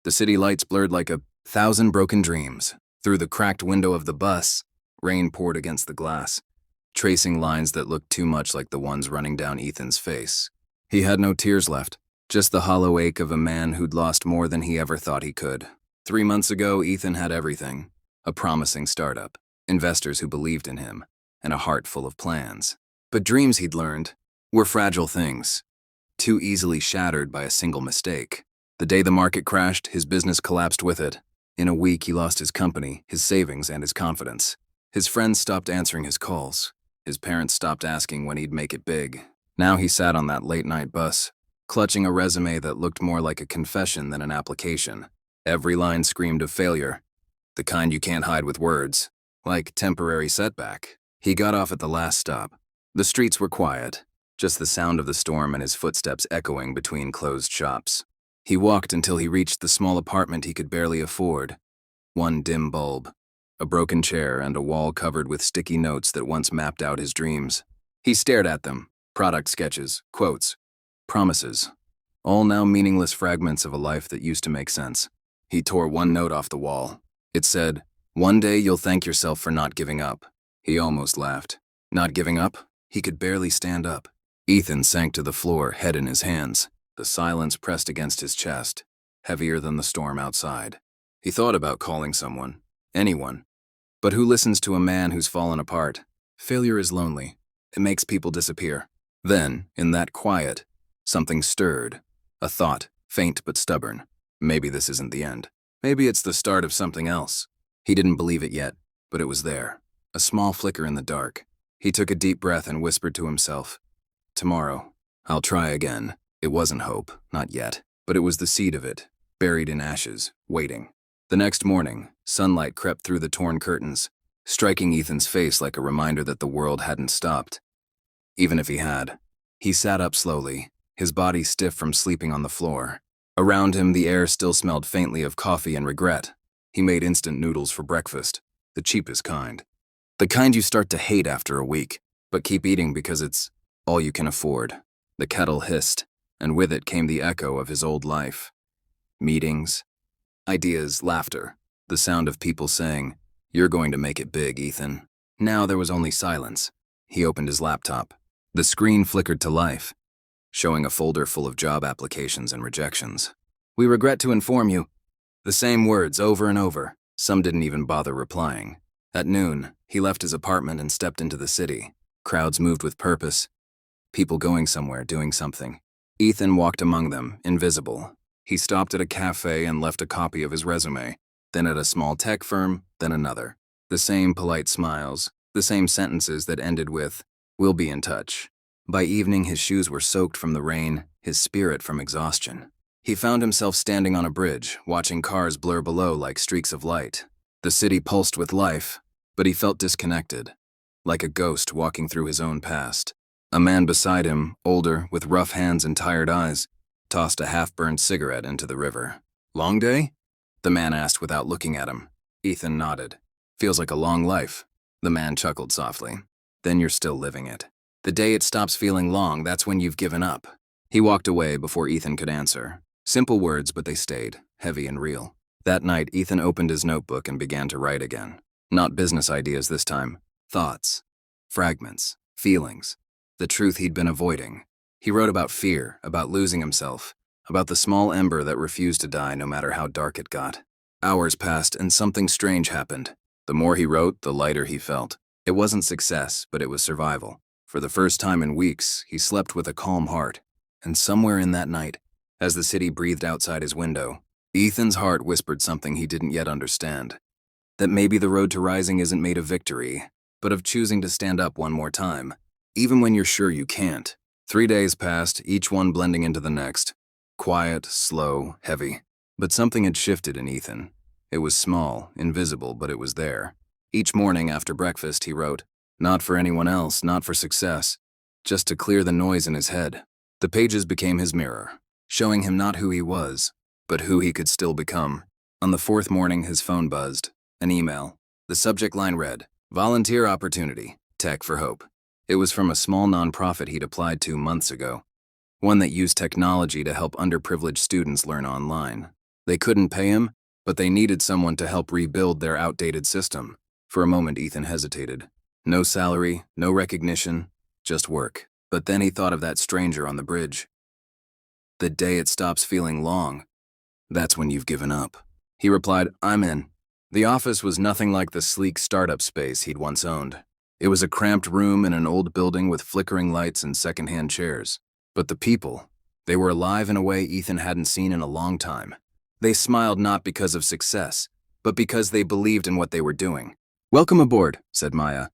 The city lights blurred like 1,000 broken dreams. Through the cracked window of the bus, rain poured against the glass, tracing lines that looked too much like the ones running down Ethan's face. He had no tears left, just the hollow ache of a man who'd lost more than he ever thought he could. 3 months ago, Ethan had everything: a promising startup, investors who believed in him, and a heart full of plans. But dreams, he'd learned, were fragile things, too easily shattered by a single mistake. The day the market crashed, his business collapsed with it. In a week, he lost his company, his savings, and his confidence. His friends stopped answering his calls. His parents stopped asking when he'd make it big. Now he sat on that late-night bus, clutching a resume that looked more like a confession than an application. Every line screamed of failure, the kind you can't hide with words, like temporary setback. He got off at the last stop. The streets were quiet, just the sound of the storm and his footsteps echoing between closed shops. He walked until he reached the small apartment he could barely afford. One dim bulb, a broken chair, and a wall covered with sticky notes that once mapped out his dreams. He stared at them: product sketches, quotes, promises, all now meaningless fragments of a life that used to make sense. He tore one note off the wall. It said, "One day you'll thank yourself for not giving up." He almost laughed. Not giving up? He could barely stand up. Ethan sank to the floor, head in his hands. The silence pressed against his chest, heavier than the storm outside. He thought about calling someone, anyone. But who listens to a man who's fallen apart? Failure is lonely. It makes people disappear. Then, in that quiet, something stirred. A thought, faint but stubborn. Maybe this isn't the end. Maybe it's the start of something else. He didn't believe it yet, but it was there. A small flicker in the dark. He took a deep breath and whispered to himself, "Tomorrow, I'll try again." It wasn't hope, not yet, but it was the seed of it, buried in ashes, waiting. The next morning, sunlight crept through the torn curtains, striking Ethan's face like a reminder that the world hadn't stopped. Even if he had. He sat up slowly, his body stiff from sleeping on the floor. Around him, the air still smelled faintly of coffee and regret. He made instant noodles for breakfast, the cheapest kind. The kind you start to hate after a week, but keep eating because it's all you can afford. The kettle hissed, and with it came the echo of his old life. Meetings, ideas, laughter, the sound of people saying, "You're going to make it big, Ethan." Now there was only silence. He opened his laptop. The screen flickered to life, showing a folder full of job applications and rejections. "We regret to inform you." The same words over and over. Some didn't even bother replying. At noon, he left his apartment and stepped into the city. Crowds moved with purpose. People going somewhere, doing something. Ethan walked among them, invisible. He stopped at a cafe and left a copy of his resume, then at a small tech firm, then another. The same polite smiles, the same sentences that ended with, "We'll be in touch." By evening, his shoes were soaked from the rain, his spirit from exhaustion. He found himself standing on a bridge, watching cars blur below like streaks of light. The city pulsed with life, but he felt disconnected, like a ghost walking through his own past. A man beside him, older, with rough hands and tired eyes, tossed a half-burned cigarette into the river. "Long day?" the man asked without looking at him. Ethan nodded. "Feels like a long life." The man chuckled softly. "Then you're still living it. The day it stops feeling long, that's when you've given up." He walked away before Ethan could answer. Simple words, but they stayed, heavy and real. That night, Ethan opened his notebook and began to write again. Not business ideas this time. Thoughts. Fragments. Feelings. The truth he'd been avoiding. He wrote about fear, about losing himself, about the small ember that refused to die no matter how dark it got. Hours passed and something strange happened. The more he wrote, the lighter he felt. It wasn't success, but it was survival. For the first time in weeks, he slept with a calm heart. And somewhere in that night, as the city breathed outside his window, Ethan's heart whispered something he didn't yet understand. That maybe the road to rising isn't made of victory, but of choosing to stand up one more time, even when you're sure you can't. 3 days passed, each one blending into the next. Quiet, slow, heavy. But something had shifted in Ethan. It was small, invisible, but it was there. Each morning after breakfast, he wrote, not for anyone else, not for success, just to clear the noise in his head. The pages became his mirror, showing him not who he was, but who he could still become. On the 4th morning, his phone buzzed. An email. The subject line read, "Volunteer opportunity, Tech for Hope." It was from a small nonprofit he'd applied to months ago, one that used technology to help underprivileged students learn online. They couldn't pay him, but they needed someone to help rebuild their outdated system. For a moment, Ethan hesitated. No salary, no recognition, just work. But then he thought of that stranger on the bridge. The day it stops feeling long, that's when you've given up. He replied, "I'm in." The office was nothing like the sleek startup space he'd once owned. It was a cramped room in an old building with flickering lights and secondhand chairs. But the people, they were alive in a way Ethan hadn't seen in a long time. They smiled not because of success, but because they believed in what they were doing. "Welcome aboard," said Maya,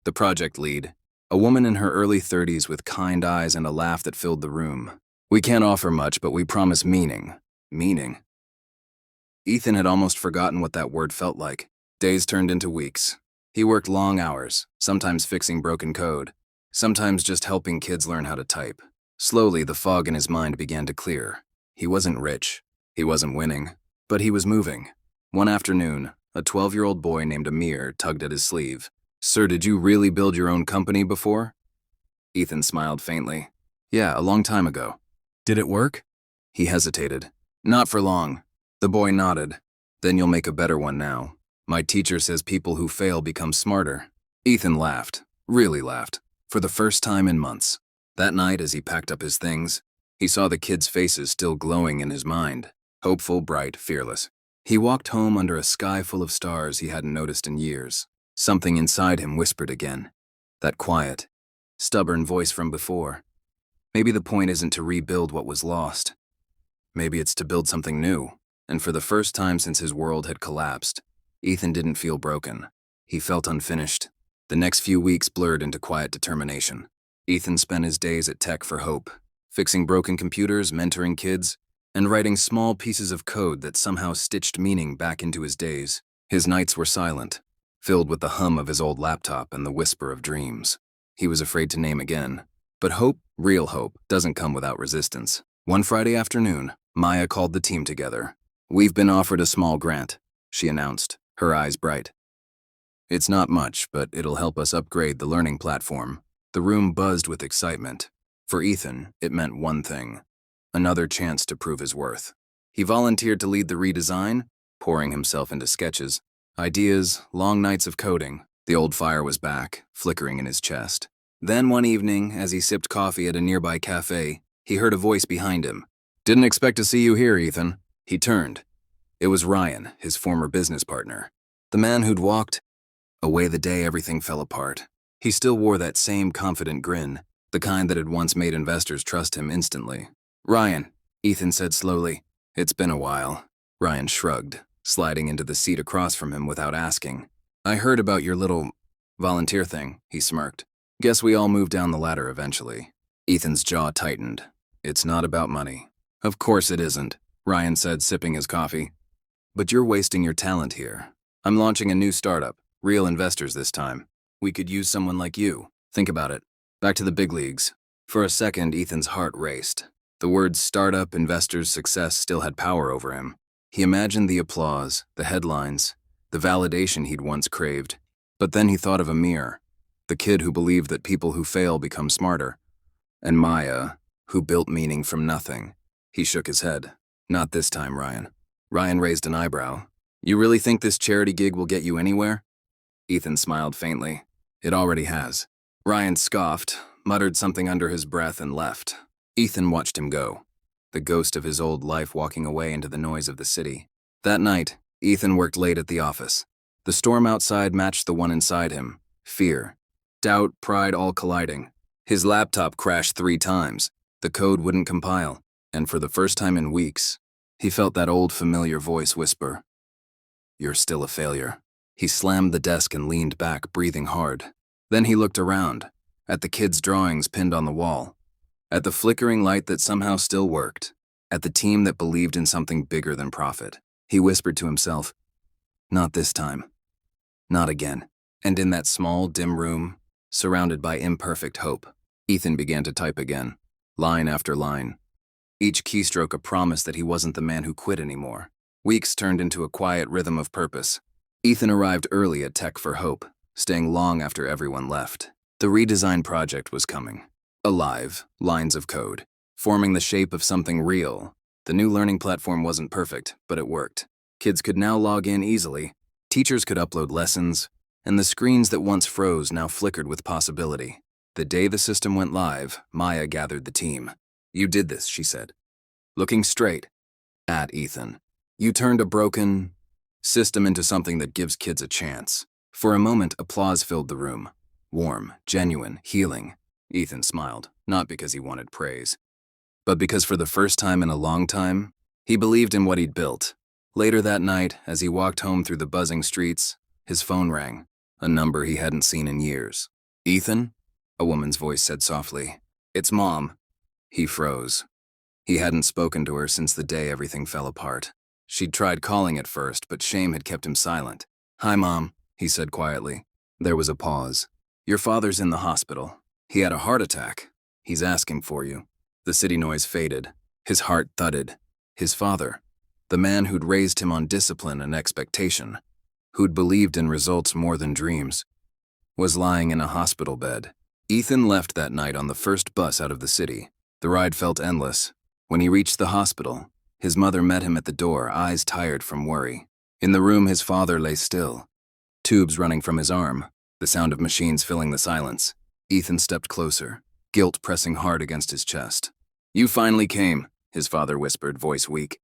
the project lead, a woman in her early 30s with kind eyes and a laugh that filled the room. "We can't offer much, but we promise meaning." Meaning? Ethan had almost forgotten what that word felt like. Days turned into weeks. He worked long hours, sometimes fixing broken code, sometimes just helping kids learn how to type. Slowly, the fog in his mind began to clear. He wasn't rich. He wasn't winning. But he was moving. One afternoon, a 12-year-old boy named Amir tugged at his sleeve. "Sir, did you really build your own company before?" Ethan smiled faintly. "Yeah, a long time ago." "Did it work?" He hesitated. "Not for long." The boy nodded. "Then you'll make a better one now. My teacher says people who fail become smarter." Ethan laughed, really laughed, for the first time in months. That night, as he packed up his things, he saw the kids' faces still glowing in his mind, hopeful, bright, fearless. He walked home under a sky full of stars he hadn't noticed in years. Something inside him whispered again. That quiet, stubborn voice from before. Maybe the point isn't to rebuild what was lost. Maybe it's to build something new. And for the first time since his world had collapsed, Ethan didn't feel broken. He felt unfinished. The next few weeks blurred into quiet determination. Ethan spent his days at Tech for Hope, fixing broken computers, mentoring kids, and writing small pieces of code that somehow stitched meaning back into his days. His nights were silent, filled with the hum of his old laptop and the whisper of dreams. He was afraid to name again. But hope, real hope, doesn't come without resistance. One Friday afternoon, Maya called the team together. "We've been offered a small grant," she announced, her eyes bright. "It's not much, but it'll help us upgrade the learning platform." The room buzzed with excitement. For Ethan, it meant one thing: another chance to prove his worth. He volunteered to lead the redesign, pouring himself into sketches, ideas, long nights of coding. The old fire was back, flickering in his chest. Then one evening, as he sipped coffee at a nearby cafe, he heard a voice behind him. "Didn't expect to see you here, Ethan." He turned. It was Ryan, his former business partner. The man who'd walked away the day everything fell apart. He still wore that same confident grin, the kind that had once made investors trust him instantly. "Ryan," Ethan said slowly. "It's been a while." Ryan shrugged, sliding into the seat across from him without asking. "I heard about your little volunteer thing," he smirked. "Guess we all moved down the ladder eventually." Ethan's jaw tightened. "It's not about money." "Of course it isn't," Ryan said, sipping his coffee. "But you're wasting your talent here. I'm launching a new startup, real investors this time. We could use someone like you. Think about it. Back to the big leagues." For a second, Ethan's heart raced. The words startup, investors, success still had power over him. He imagined the applause, the headlines, the validation he'd once craved. But then he thought of Amir, the kid who believed that people who fail become smarter. And Maya, who built meaning from nothing. He shook his head. "Not this time, Ryan." Ryan raised an eyebrow. "You really think this charity gig will get you anywhere?" Ethan smiled faintly. "It already has." Ryan scoffed, muttered something under his breath, and left. Ethan watched him go, the ghost of his old life walking away into the noise of the city. That night, Ethan worked late at the office. The storm outside matched the one inside him. Fear, doubt, pride all colliding. His laptop crashed 3 times. The code wouldn't compile. And for the first time in weeks, he felt that old familiar voice whisper, "You're still a failure." He slammed the desk and leaned back, breathing hard. Then he looked around, at the kids' drawings pinned on the wall, at the flickering light that somehow still worked, at the team that believed in something bigger than profit. He whispered to himself, "Not this time. Not again." And in that small, dim room, surrounded by imperfect hope, Ethan began to type again, line after line. Each keystroke a promise that he wasn't the man who quit anymore. Weeks turned into a quiet rhythm of purpose. Ethan arrived early at Tech for Hope, staying long after everyone left. The redesign project was coming. Alive, lines of code, forming the shape of something real, The new learning platform wasn't perfect, but it worked. Kids could now log in easily, teachers could upload lessons, and the screens that once froze now flickered with possibility. The day the system went live, Maya gathered the team. "You did this," she said, looking straight at Ethan. "You turned a broken system into something that gives kids a chance." For a moment, applause filled the room. Warm, genuine, healing. Ethan smiled, not because he wanted praise, but because for the first time in a long time, he believed in what he'd built. Later that night, as he walked home through the buzzing streets, his phone rang, a number he hadn't seen in years. "Ethan?" a woman's voice said softly. "It's Mom." He froze. He hadn't spoken to her since the day everything fell apart. She'd tried calling at first, but shame had kept him silent. "Hi, Mom," he said quietly. There was a pause. "Your father's in the hospital. He had a heart attack. He's asking for you." The city noise faded. His heart thudded. His father, the man who'd raised him on discipline and expectation, who'd believed in results more than dreams, was lying in a hospital bed. Ethan left that night on the first bus out of the city. The ride felt endless. When he reached the hospital, his mother met him at the door, eyes tired from worry. In the room, his father lay still, tubes running from his arm, the sound of machines filling the silence. Ethan stepped closer, guilt pressing hard against his chest. "You finally came," his father whispered, voice weak.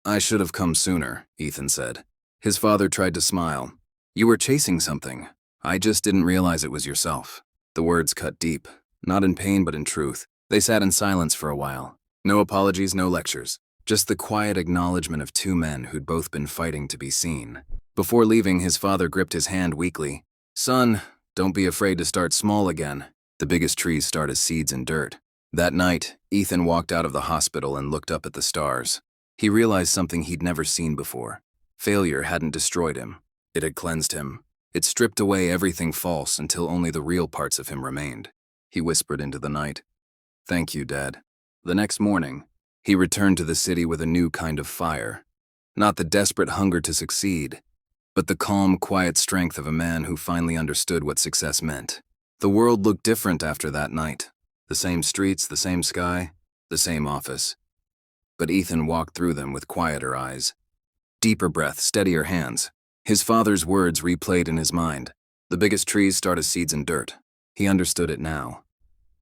"I should have come sooner," Ethan said. His father tried to smile. "You were chasing something. I just didn't realize it was yourself." The words cut deep, not in pain but in truth. They sat in silence for a while. No apologies, no lectures. Just the quiet acknowledgement of two men who'd both been fighting to be seen. Before leaving, his father gripped his hand weakly. "Son, don't be afraid to start small again. The biggest trees start as seeds in dirt." That night, Ethan walked out of the hospital and looked up at the stars. He realized something he'd never seen before. Failure hadn't destroyed him. It had cleansed him. It stripped away everything false until only the real parts of him remained. He whispered into the night, "Thank you, Dad." The next morning, he returned to the city with a new kind of fire. Not the desperate hunger to succeed, but the calm, quiet strength of a man who finally understood what success meant. The world looked different after that night. The same streets, the same sky, the same office. But Ethan walked through them with quieter eyes. Deeper breath, steadier hands. His father's words replayed in his mind. The biggest trees start as seeds in dirt. He understood it now.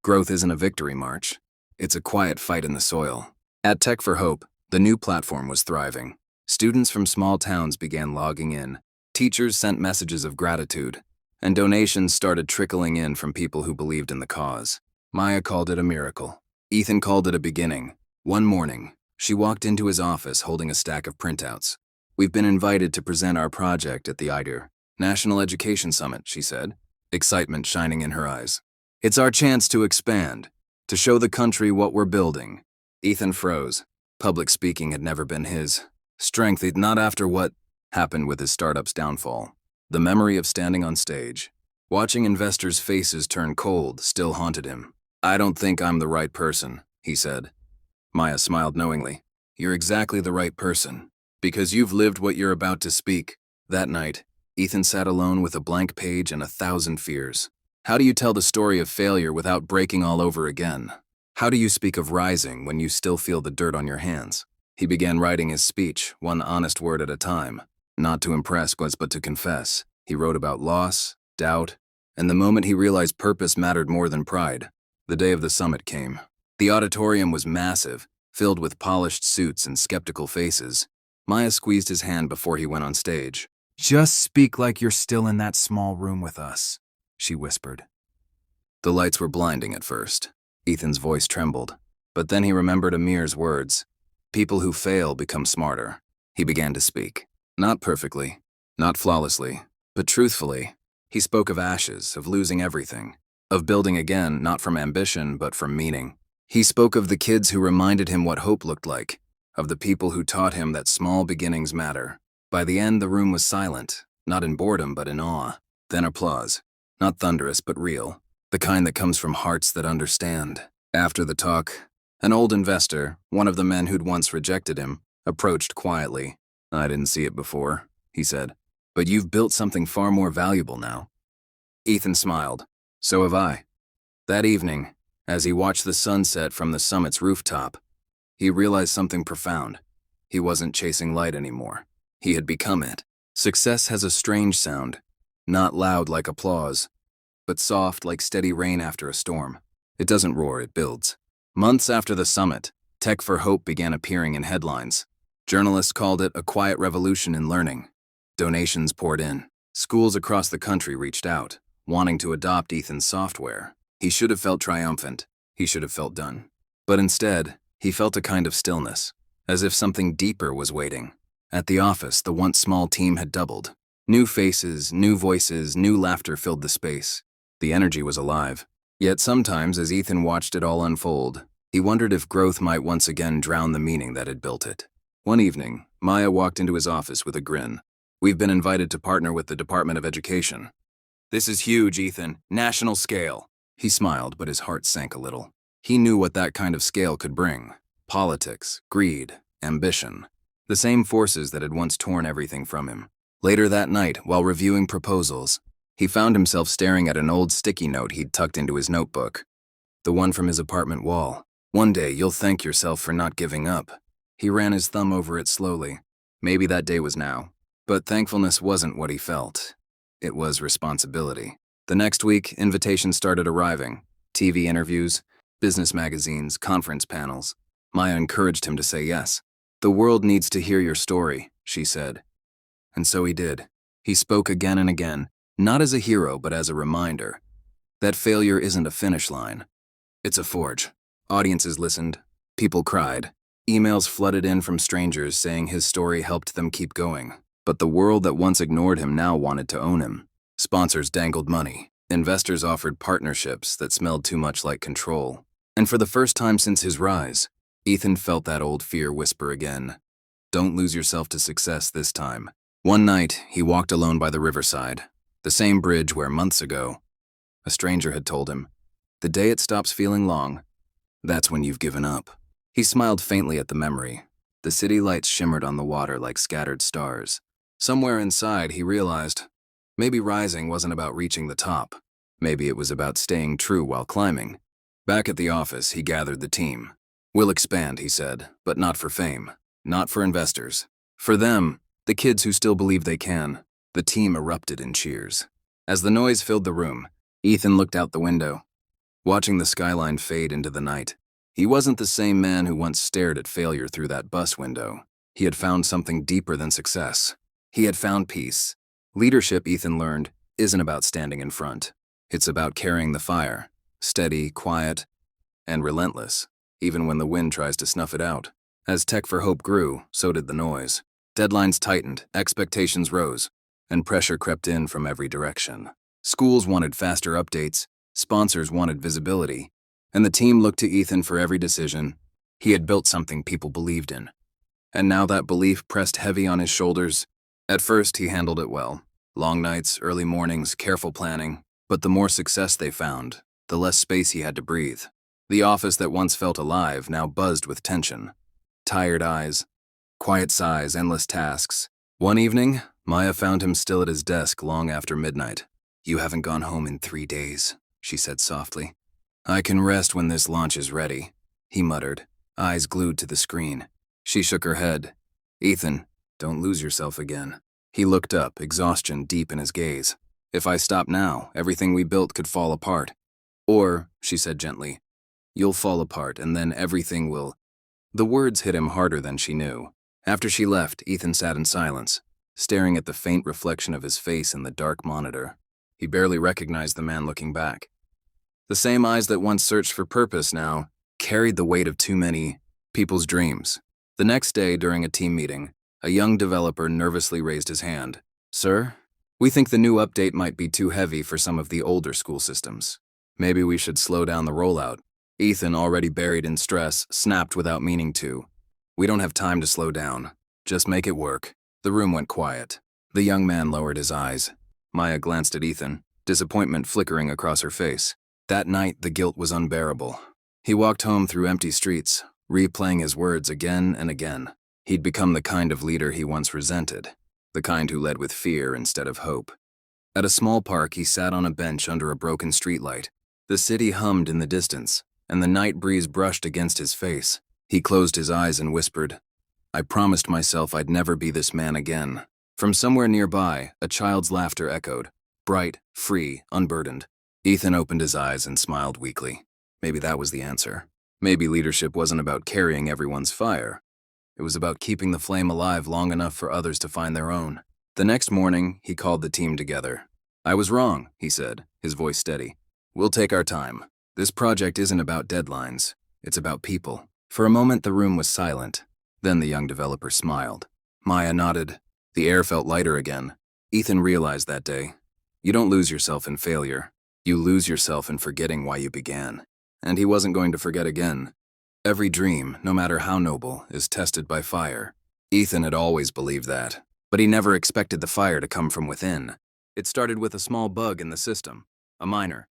Growth isn't a victory march. It's a quiet fight in the soil. At Tech for Hope, the new platform was thriving. Students from small towns began logging in. Teachers sent messages of gratitude, and donations started trickling in from people who believed in the cause. Maya called it a miracle. Ethan called it a beginning. One morning, she walked into his office holding a stack of printouts. "We've been invited to present our project at the IDER National Education Summit," she said, excitement shining in her eyes. "It's our chance to expand, to show the country what we're building." Ethan froze. Public speaking had never been his strength, not after what happened with his startup's downfall. The memory of standing on stage, watching investors' faces turn cold, still haunted him. "I don't think I'm the right person," he said. Maya smiled knowingly. "You're exactly the right person, because you've lived what you're about to speak." That night, Ethan sat alone with a blank page and 1,000 fears. How do you tell the story of failure without breaking all over again? How do you speak of rising when you still feel the dirt on your hands? He began writing his speech, one honest word at a time. Not to impress, but to confess. He wrote about loss, doubt, and the moment he realized purpose mattered more than pride. The day of the summit came. The auditorium was massive, filled with polished suits and skeptical faces. Maya squeezed his hand before he went on stage. "Just speak like you're still in that small room with us," she whispered. The lights were blinding at first. Ethan's voice trembled. But then he remembered Amir's words. People who fail become smarter. He began to speak. Not perfectly, not flawlessly, but truthfully. He spoke of ashes, of losing everything, of building again, not from ambition, but from meaning. He spoke of the kids who reminded him what hope looked like, of the people who taught him that small beginnings matter. By the end, the room was silent, not in boredom, but in awe. Then applause, not thunderous, but real, the kind that comes from hearts that understand. After the talk, an old investor, one of the men who'd once rejected him, approached quietly. "I didn't see it before," he said, "but you've built something far more valuable now." Ethan smiled. "So have I." That evening, as he watched the sunset from the summit's rooftop, he realized something profound. He wasn't chasing light anymore. He had become it. Success has a strange sound, not loud like applause, but soft like steady rain after a storm. It doesn't roar, it builds. Months after the summit, Tech for Hope began appearing in headlines. Journalists called it a quiet revolution in learning. Donations poured in. Schools across the country reached out, wanting to adopt Ethan's software. He should have felt triumphant. He should have felt done. But instead, he felt a kind of stillness, as if something deeper was waiting. At the office, the once small team had doubled. New faces, new voices, new laughter filled the space. The energy was alive. Yet sometimes, as Ethan watched it all unfold, he wondered if growth might once again drown the meaning that had built it. One evening, Maya walked into his office with a grin. "We've been invited to partner with the Department of Education." "This is huge, Ethan. National scale." He smiled, but his heart sank a little. He knew what that kind of scale could bring. Politics, greed, ambition. The same forces that had once torn everything from him. Later that night, while reviewing proposals, he found himself staring at an old sticky note he'd tucked into his notebook. The one from his apartment wall. "One day, you'll thank yourself for not giving up." He ran his thumb over it slowly. Maybe that day was now. But thankfulness wasn't what he felt. It was responsibility. The next week, invitations started arriving. TV interviews, business magazines, conference panels. Maya encouraged him to say yes. "The world needs to hear your story," she said. And so he did. He spoke again and again, not as a hero but as a reminder that failure isn't a finish line. It's a forge. Audiences listened. People cried. Emails flooded in from strangers saying his story helped them keep going. But the world that once ignored him now wanted to own him. Sponsors dangled money. Investors offered partnerships that smelled too much like control. And for the first time since his rise, Ethan felt that old fear whisper again. Don't lose yourself to success this time. One night, he walked alone by the riverside, the same bridge where months ago, a stranger had told him, "The day it stops feeling long, that's when you've given up." He smiled faintly at the memory. The city lights shimmered on the water like scattered stars. Somewhere inside, he realized, maybe rising wasn't about reaching the top. Maybe it was about staying true while climbing. Back at the office, he gathered the team. "We'll expand," he said, "but not for fame, not for investors. For them, the kids who still believe they can." The team erupted in cheers. As the noise filled the room, Ethan looked out the window, watching the skyline fade into the night. He wasn't the same man who once stared at failure through that bus window. He had found something deeper than success. He had found peace. Leadership, Ethan learned, isn't about standing in front. It's about carrying the fire, steady, quiet, and relentless, even when the wind tries to snuff it out. As Tech for Hope grew, so did the noise. Deadlines tightened, expectations rose, and pressure crept in from every direction. Schools wanted faster updates, sponsors wanted visibility, and the team looked to Ethan for every decision. He had built something people believed in. And now that belief pressed heavy on his shoulders. At first, he handled it well. Long nights, early mornings, careful planning. But the more success they found, the less space he had to breathe. The office that once felt alive now buzzed with tension. Tired eyes, quiet sighs, endless tasks. One evening, Maya found him still at his desk long after midnight. "You haven't gone home in 3 days, she said softly. "I can rest when this launch is ready," he muttered, eyes glued to the screen. She shook her head. "Ethan, don't lose yourself again." He looked up, exhaustion deep in his gaze. "If I stop now, everything we built could fall apart. Or," she said gently, "you'll fall apart and then everything will..." The words hit him harder than she knew. After she left, Ethan sat in silence, staring at the faint reflection of his face in the dark monitor. He barely recognized the man looking back. The same eyes that once searched for purpose now carried the weight of too many people's dreams. The next day, during a team meeting, a young developer nervously raised his hand. "Sir, we think the new update might be too heavy for some of the older school systems. Maybe we should slow down the rollout." Ethan, already buried in stress, snapped without meaning to. "We don't have time to slow down. Just make it work." The room went quiet. The young man lowered his eyes. Maya glanced at Ethan, disappointment flickering across her face. That night, the guilt was unbearable. He walked home through empty streets, replaying his words again and again. He'd become the kind of leader he once resented, the kind who led with fear instead of hope. At a small park, he sat on a bench under a broken streetlight. The city hummed in the distance, and the night breeze brushed against his face. He closed his eyes and whispered, "I promised myself I'd never be this man again." From somewhere nearby, a child's laughter echoed, bright, free, unburdened. Ethan opened his eyes and smiled weakly. Maybe that was the answer. Maybe leadership wasn't about carrying everyone's fire. It was about keeping the flame alive long enough for others to find their own. The next morning, he called the team together. "I was wrong," he said, his voice steady. "We'll take our time. This project isn't about deadlines. It's about people." For a moment, the room was silent. Then the young developer smiled. Maya nodded. The air felt lighter again. Ethan realized that day, you don't lose yourself in failure. You lose yourself in forgetting why you began. And he wasn't going to forget again. Every dream, no matter how noble, is tested by fire. Ethan had always believed that, but he never expected the fire to come from within. It started with a small bug in the system, a minor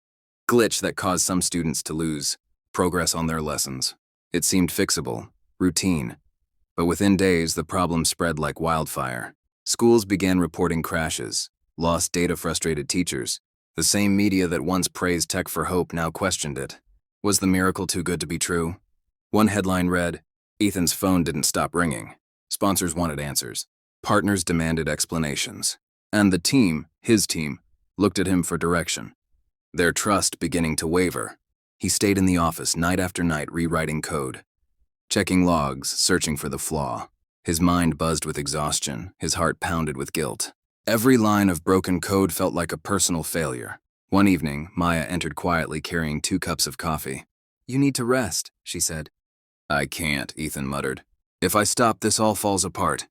glitch that caused some students to lose progress on their lessons. It seemed fixable, routine, but within days the problem spread like wildfire. Schools began reporting crashes, lost data, frustrated teachers. The same media that once praised tech for hope now questioned it. Was the miracle too good to be true? One headline read, "Ethan's phone didn't stop ringing." Sponsors wanted answers. Partners demanded explanations. And the team, his team, looked at him for direction. Their trust beginning to waver. He stayed in the office night after night rewriting code, checking logs, searching for the flaw. His mind buzzed with exhaustion, his heart pounded with guilt. Every line of broken code felt like a personal failure. One evening, Maya entered quietly carrying 2 cups of coffee. "You need to rest," she said. "I can't," Ethan muttered. "If I stop, this all falls apart."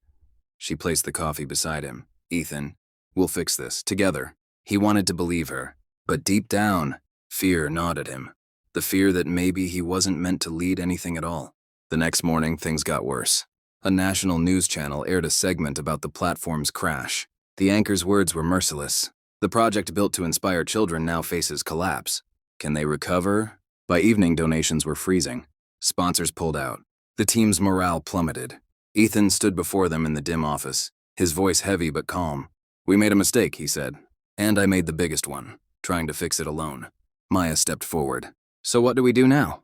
She placed the coffee beside him. "Ethan, we'll fix this, together." He wanted to believe her, but deep down, fear gnawed at him. The fear that maybe he wasn't meant to lead anything at all. The next morning, things got worse. A national news channel aired a segment about the platform's crash. The anchor's words were merciless. "The project built to inspire children now faces collapse. Can they recover?" By evening, donations were freezing. Sponsors pulled out. The team's morale plummeted. Ethan stood before them in the dim office, his voice heavy but calm. "We made a mistake," he said. "And I made the biggest one, trying to fix it alone." Maya stepped forward. "So what do we do now?"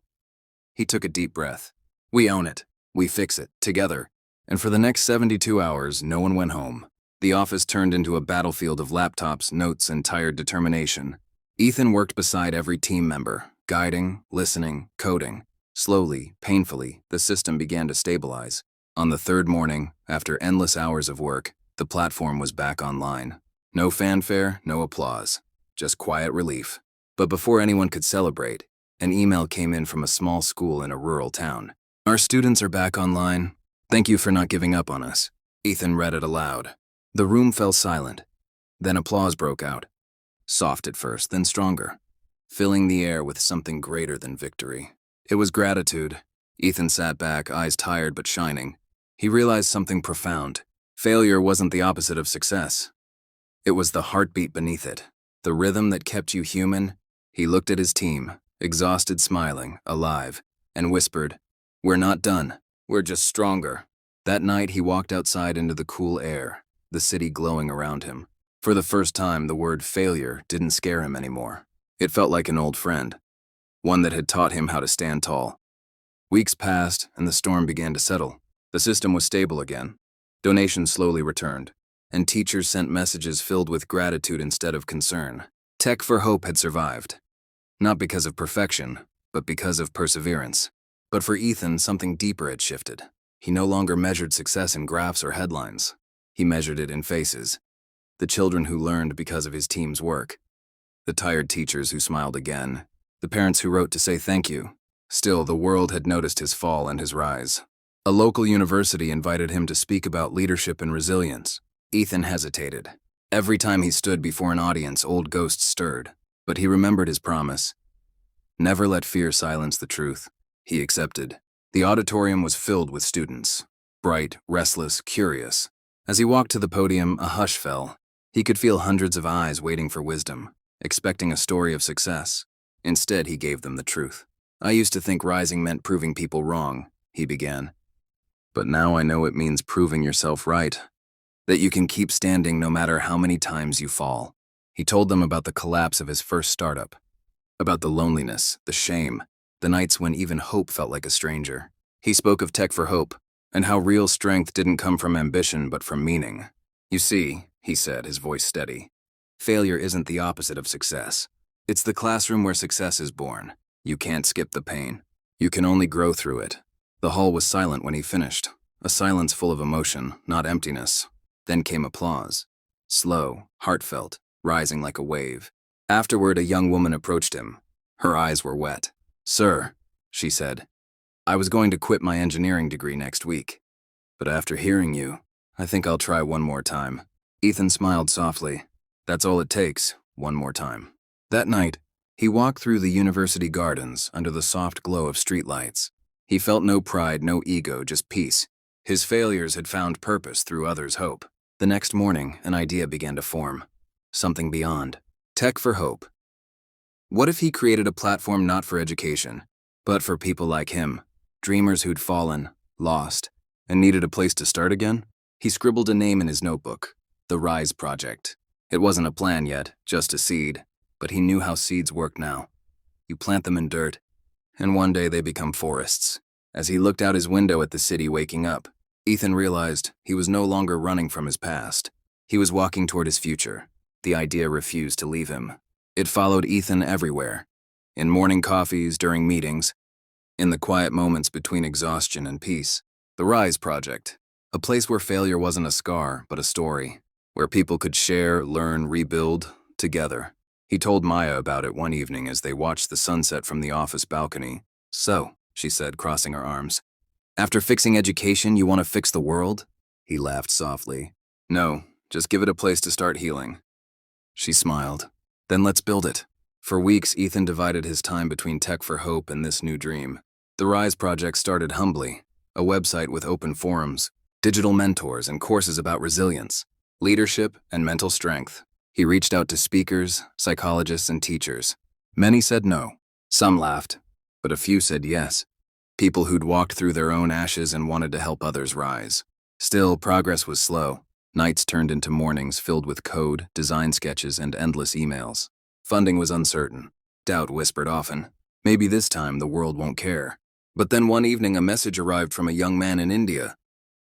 He took a deep breath. "We own it. We fix it, together." And for the next 72 hours, no one went home. The office turned into a battlefield of laptops, notes, and tired determination. Ethan worked beside every team member, guiding, listening, coding. Slowly, painfully, the system began to stabilize. On the 3rd morning, after endless hours of work, the platform was back online. No fanfare, no applause, just quiet relief. But before anyone could celebrate, an email came in from a small school in a rural town. "Our students are back online. Thank you for not giving up on us." Ethan read it aloud. The room fell silent. Then applause broke out. Soft at first, then stronger, filling the air with something greater than victory. It was gratitude. Ethan sat back, eyes tired but shining. He realized something profound. Failure wasn't the opposite of success. It was the heartbeat beneath it, the rhythm that kept you human. He looked at his team, exhausted, smiling, alive, and whispered, "We're not done. We're just stronger." That night, he walked outside into the cool air, the city glowing around him. For the first time, the word failure didn't scare him anymore. It felt like an old friend, one that had taught him how to stand tall. Weeks passed, and the storm began to settle. The system was stable again. Donations slowly returned, and teachers sent messages filled with gratitude instead of concern. Tech for Hope had survived, not because of perfection, but because of perseverance. But for Ethan, something deeper had shifted. He no longer measured success in graphs or headlines. He measured it in faces. The children who learned because of his team's work. The tired teachers who smiled again. The parents who wrote to say thank you. Still, the world had noticed his fall and his rise. A local university invited him to speak about leadership and resilience. Ethan hesitated. Every time he stood before an audience, old ghosts stirred. But he remembered his promise. Never let fear silence the truth. He accepted. The auditorium was filled with students. Bright, restless, curious. As he walked to the podium, a hush fell. He could feel hundreds of eyes waiting for wisdom, expecting a story of success. Instead, he gave them the truth. "I used to think rising meant proving people wrong," he began. "But now I know it means proving yourself right. That you can keep standing no matter how many times you fall." He told them about the collapse of his first startup, about the loneliness, the shame, the nights when even hope felt like a stranger. He spoke of Tech for Hope, and how real strength didn't come from ambition but from meaning. You see, he said, his voice steady, failure isn't the opposite of success. It's the classroom where success is born. You can't skip the pain. You can only grow through it. The hall was silent when he finished, a silence full of emotion, not emptiness. Then came applause. Slow, heartfelt, rising like a wave. Afterward, a young woman approached him. Her eyes were wet. "Sir," she said, "I was going to quit my engineering degree next week. But after hearing you, I think I'll try one more time." Ethan smiled softly. That's all it takes, one more time. That night, he walked through the university gardens under the soft glow of streetlights. He felt no pride, no ego, just peace. His failures had found purpose through others' hope. The next morning, an idea began to form. Something beyond. Tech for Hope. What if he created a platform not for education, but for people like him, dreamers who'd fallen, lost, and needed a place to start again? He scribbled a name in his notebook, the Rise Project. It wasn't a plan yet, just a seed, but he knew how seeds work now. You plant them in dirt, and one day they become forests. As he looked out his window at the city waking up, Ethan realized he was no longer running from his past. He was walking toward his future. The idea refused to leave him. It followed Ethan everywhere. In morning coffees, during meetings, in the quiet moments between exhaustion and peace. The Rise Project. A place where failure wasn't a scar, but a story. Where people could share, learn, rebuild, together. He told Maya about it one evening as they watched the sunset from the office balcony. "So," she said, crossing her arms, "after fixing education, you want to fix the world?" He laughed softly. "No, just give it a place to start healing." She smiled. "Then let's build it." For weeks, Ethan divided his time between Tech for Hope and this new dream. The Rise Project started humbly, a website with open forums, digital mentors, and courses about resilience, leadership, and mental strength. He reached out to speakers, psychologists, and teachers. Many said no. Some laughed, but a few said yes. People who'd walked through their own ashes and wanted to help others rise. Still, progress was slow. Nights turned into mornings filled with code, design sketches, and endless emails. Funding was uncertain. Doubt whispered often, maybe this time the world won't care. But then one evening a message arrived from a young man in India.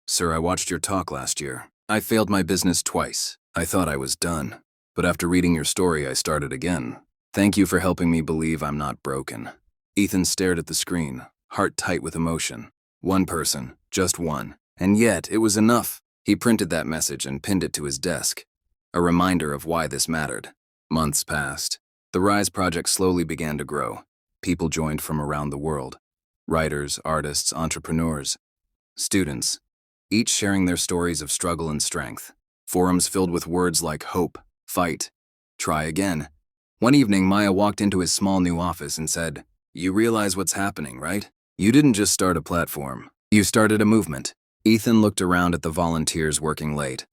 "Sir, I watched your talk last year. I failed my business twice. I thought I was done. But after reading your story, I started again. Thank you for helping me believe I'm not broken." Ethan stared at the screen, heart tight with emotion. One person, just one. And yet, it was enough. He printed that message and pinned it to his desk. A reminder of why this mattered. Months passed. The Rise Project slowly began to grow. People joined from around the world. Writers, artists, entrepreneurs, students, each sharing their stories of struggle and strength. Forums filled with words like hope, fight, try again. One evening, Maya walked into his small new office and said, "You realize what's happening, right? You didn't just start a platform. You started a movement." Ethan looked around at the volunteers working late,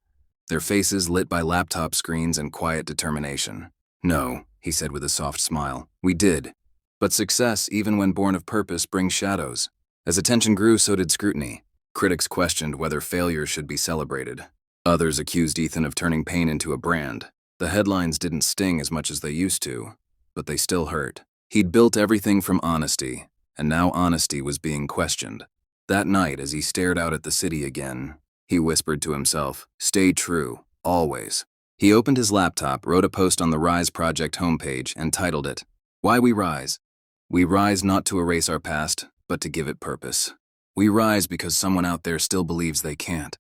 their faces lit by laptop screens and quiet determination. "No," he said with a soft smile, "we did. But success, even when born of purpose, brings shadows." As attention grew, so did scrutiny. Critics questioned whether failure should be celebrated. Others accused Ethan of turning pain into a brand. The headlines didn't sting as much as they used to, but they still hurt. He'd built everything from honesty, and now honesty was being questioned. That night, as he stared out at the city again, he whispered to himself, "Stay true, always." He opened his laptop, wrote a post on the Rise Project homepage, and titled it, "Why We Rise." We rise not to erase our past, but to give it purpose. We rise because someone out there still believes they can't.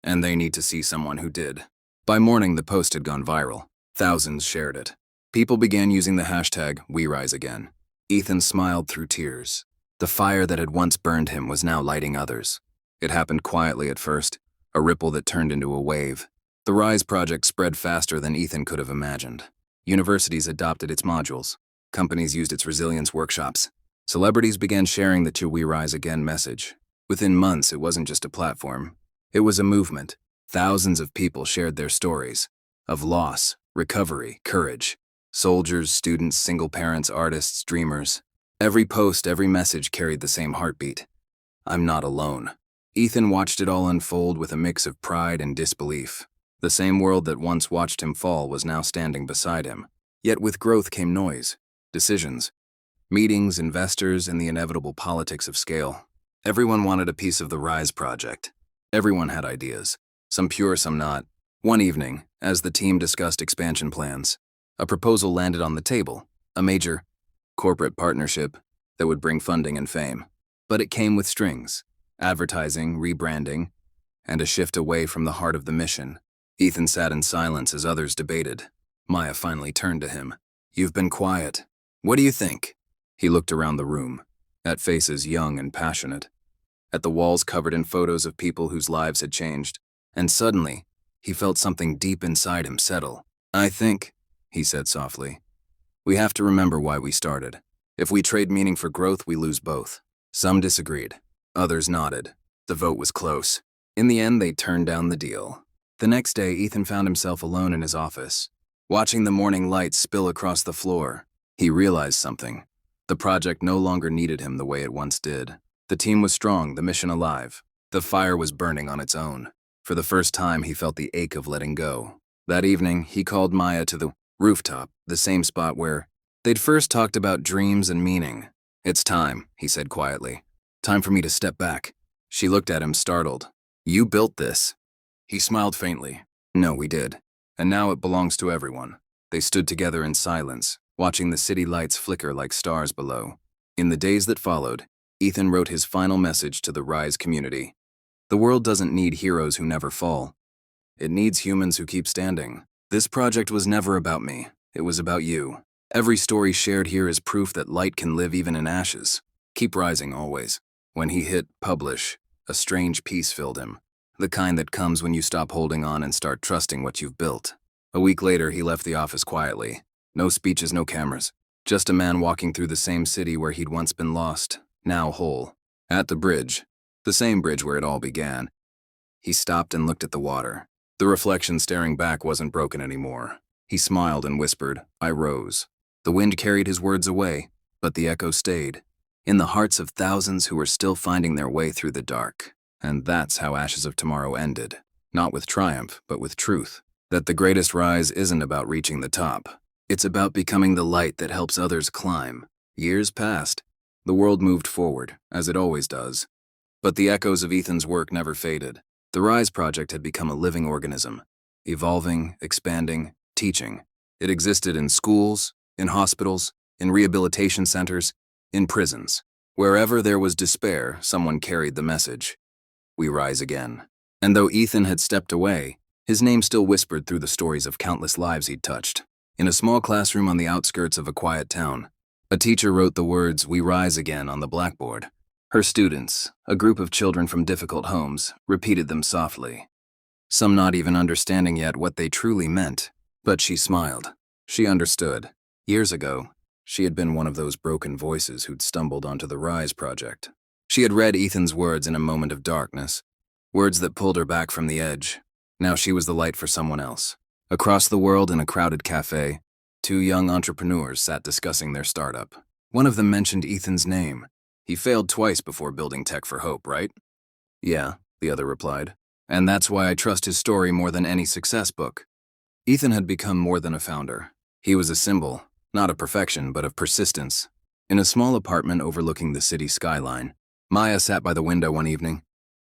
And they need to see someone who did. By morning, the post had gone viral. Thousands shared it. People began using the hashtag #WeRiseAgain. Ethan smiled through tears. The fire that had once burned him was now lighting others. It happened quietly at first, a ripple that turned into a wave. The Rise Project spread faster than Ethan could have imagined. Universities adopted its modules. Companies used its resilience workshops. Celebrities began sharing the "To We Rise Again" message. Within months, it wasn't just a platform. It was a movement. Thousands of people shared their stories of loss, recovery, courage. Soldiers, students, single parents, artists, dreamers. Every post, every message carried the same heartbeat. "I'm not alone." Ethan watched it all unfold with a mix of pride and disbelief. The same world that once watched him fall was now standing beside him. Yet with growth came noise, decisions, meetings, investors, and the inevitable politics of scale. Everyone wanted a piece of the Rise project. Everyone had ideas, some pure, some not. One evening, as the team discussed expansion plans, a proposal landed on the table, a major corporate partnership that would bring funding and fame. But it came with strings: advertising, rebranding, and a shift away from the heart of the mission. Ethan sat in silence as others debated. Maya finally turned to him. "You've been quiet. What do you think?" He looked around the room, at faces young and passionate, at the walls covered in photos of people whose lives had changed, and suddenly, he felt something deep inside him settle. "I think," he said softly, "we have to remember why we started. If we trade meaning for growth, we lose both." Some disagreed. Others nodded. The vote was close. In the end, they turned down the deal. The next day, Ethan found himself alone in his office, watching the morning light spill across the floor. He realized something. The project no longer needed him the way it once did. The team was strong, the mission alive. The fire was burning on its own. For the first time, he felt the ache of letting go. That evening, he called Maya to the rooftop, the same spot where they'd first talked about dreams and meaning. "It's time," he said quietly. "Time for me to step back." She looked at him, startled. "You built this?" He smiled faintly. "No, we did. And now it belongs to everyone." They stood together in silence, watching the city lights flicker like stars below. In the days that followed, Ethan wrote his final message to the Rise community. The world doesn't need heroes who never fall. It needs humans who keep standing. This project was never about me. It was about you. Every story shared here is proof that light can live even in ashes. Keep rising always. When he hit publish, a strange peace filled him. The kind that comes when you stop holding on and start trusting what you've built. A week later, he left the office quietly. No speeches, no cameras. Just a man walking through the same city where he'd once been lost, now whole. At the bridge, the same bridge where it all began, he stopped and looked at the water. The reflection staring back wasn't broken anymore. He smiled and whispered, "I rose." The wind carried his words away, but the echo stayed, in the hearts of thousands who were still finding their way through the dark. And that's how Ashes of Tomorrow ended. Not with triumph, but with truth. That the greatest rise isn't about reaching the top. It's about becoming the light that helps others climb. Years passed. The world moved forward, as it always does. But the echoes of Ethan's work never faded. The Rise Project had become a living organism, evolving, expanding, teaching. It existed in schools, in hospitals, in rehabilitation centers, in prisons. Wherever there was despair, someone carried the message. We rise again. And though Ethan had stepped away, his name still whispered through the stories of countless lives he'd touched. In a small classroom on the outskirts of a quiet town, a teacher wrote the words, "We rise again," on the blackboard. Her students, a group of children from difficult homes, repeated them softly. Some not even understanding yet what they truly meant. But she smiled. She understood. Years ago, she had been one of those broken voices who'd stumbled onto the Rise Project. She had read Ethan's words in a moment of darkness, words that pulled her back from the edge. Now she was the light for someone else. Across the world in a crowded cafe, two young entrepreneurs sat discussing their startup. One of them mentioned Ethan's name. "He failed twice before building Tech for Hope, right?" "Yeah," the other replied. "And that's why I trust his story more than any success book." Ethan had become more than a founder. He was a symbol, not of perfection, but of persistence. In a small apartment overlooking the city skyline, Maya sat by the window one evening,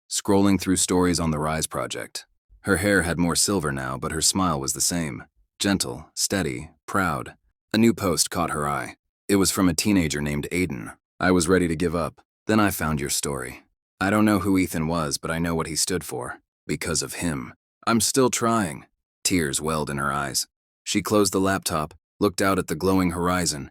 scrolling through stories on the Rise Project. Her hair had more silver now, but her smile was the same. Gentle, steady, proud. A new post caught her eye. It was from a teenager named Aiden. "I was ready to give up. Then I found your story. I don't know who Ethan was, but I know what he stood for. Because of him. I'm still trying." Tears welled in her eyes. She closed the laptop, looked out at the glowing horizon,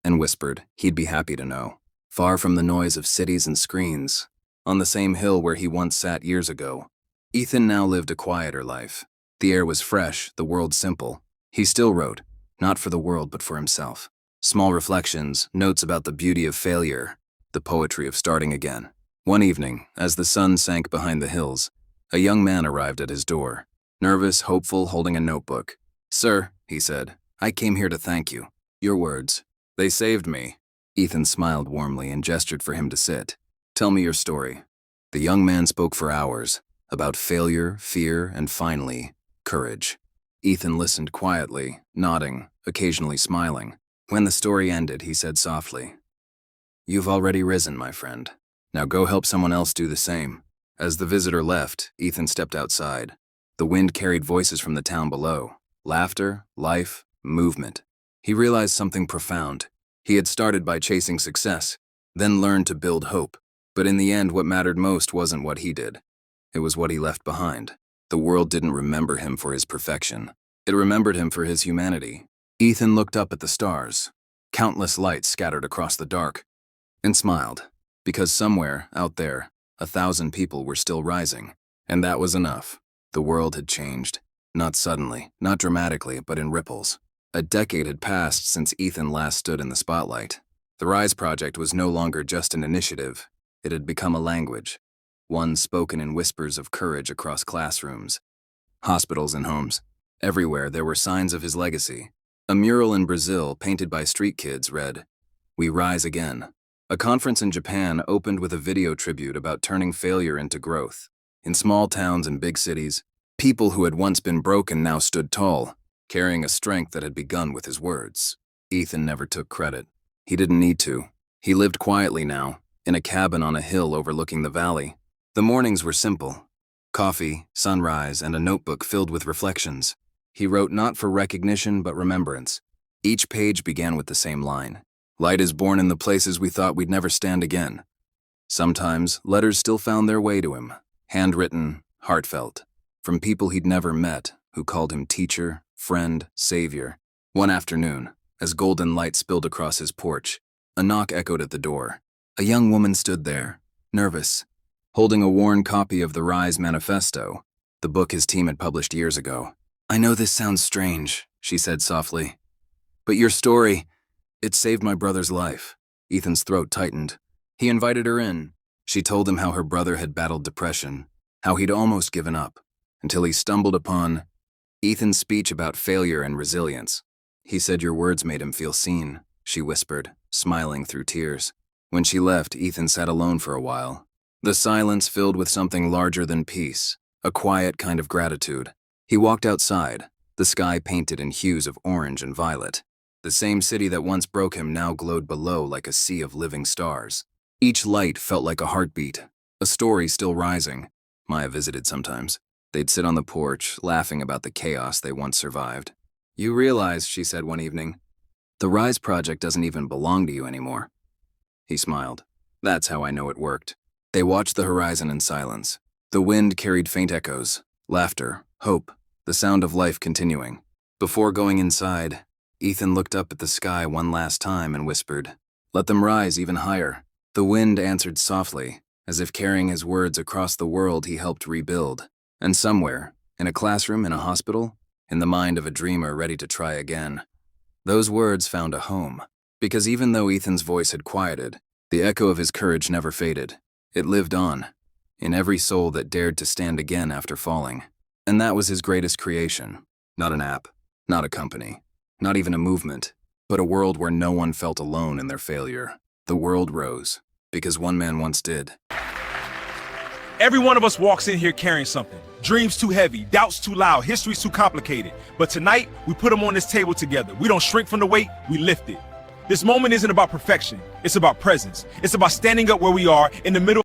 and whispered he'd be happy to know. Far from the noise of cities and screens, on the same hill where he once sat years ago, Ethan now lived a quieter life. The air was fresh, the world simple. He still wrote, not for the world but for himself. Small reflections, notes about the beauty of failure, the poetry of starting again. One evening, as the sun sank behind the hills, a young man arrived at his door, nervous, hopeful, holding a notebook. "Sir," he said, "I came here to thank you. Your words, they saved me." Ethan smiled warmly and gestured for him to sit. "Tell me your story." The young man spoke for hours, about failure, fear, and finally, courage. Ethan listened quietly, nodding, occasionally smiling. When the story ended, he said softly, "You've already risen, my friend. Now go help someone else do the same. As the visitor left, Ethan stepped outside. The wind carried voices from the town below. Laughter, life, movement. He realized something profound. He had started by chasing success, then learned to build hope. But in the end, what mattered most wasn't what he did. It was what he left behind. The world didn't remember him for his perfection. It remembered him for his humanity. Ethan looked up at the stars, countless lights scattered across the dark, and smiled, because somewhere, out there, 1,000 people were still rising. And that was enough. The world had changed. Not suddenly, not dramatically, but in ripples. A decade had passed since Ethan last stood in the spotlight. The Rise Project was no longer just an initiative. It had become a language, one spoken in whispers of courage across classrooms, hospitals, and homes. Everywhere there were signs of his legacy. A mural in Brazil, painted by street kids, read, "We rise again." A conference in Japan opened with a video tribute about turning failure into growth. In small towns and big cities, people who had once been broken now stood tall, carrying a strength that had begun with his words. Ethan never took credit. He didn't need to. He lived quietly now, in a cabin on a hill overlooking the valley. The mornings were simple. Coffee, sunrise, and a notebook filled with reflections. He wrote not for recognition but remembrance. Each page began with the same line. Light is born in the places we thought we'd never stand again. Sometimes, letters still found their way to him, handwritten, heartfelt, from people he'd never met, who called him teacher, friend, savior. One afternoon, as golden light spilled across his porch, a knock echoed at the door. A young woman stood there, nervous, holding a worn copy of the Rise Manifesto, the book his team had published years ago. "I know this sounds strange," she said softly, "but your story, it saved my brother's life." Ethan's throat tightened. He invited her in. She told him how her brother had battled depression, how he'd almost given up, until he stumbled upon Ethan's speech about failure and resilience. "He said your words made him feel seen," she whispered, smiling through tears. When she left, Ethan sat alone for a while. The silence filled with something larger than peace, a quiet kind of gratitude. He walked outside, the sky painted in hues of orange and violet. The same city that once broke him now glowed below like a sea of living stars. Each light felt like a heartbeat, a story still rising. Maya visited sometimes. They'd sit on the porch, laughing about the chaos they once survived. "You realize," she said one evening, "the Rise Project doesn't even belong to you anymore." He smiled. "That's how I know it worked." They watched the horizon in silence. The wind carried faint echoes, laughter, hope, the sound of life continuing. Before going inside, Ethan looked up at the sky one last time and whispered, "Let them rise even higher." The wind answered softly, as if carrying his words across the world he helped rebuild. And somewhere, in a classroom, in a hospital, in the mind of a dreamer ready to try again, those words found a home. Because even though Ethan's voice had quieted, the echo of his courage never faded. It lived on, in every soul that dared to stand again after falling. And that was his greatest creation. Not an app, not a company, not even a movement, but a world where no one felt alone in their failure. The world rose, because one man once did. Every one of us walks in here carrying something. Dreams too heavy, doubts too loud, history's too complicated. But tonight, we put them on this table together. We don't shrink from the weight, we lift it. This moment isn't about perfection, it's about presence. It's about standing up where we are in the middle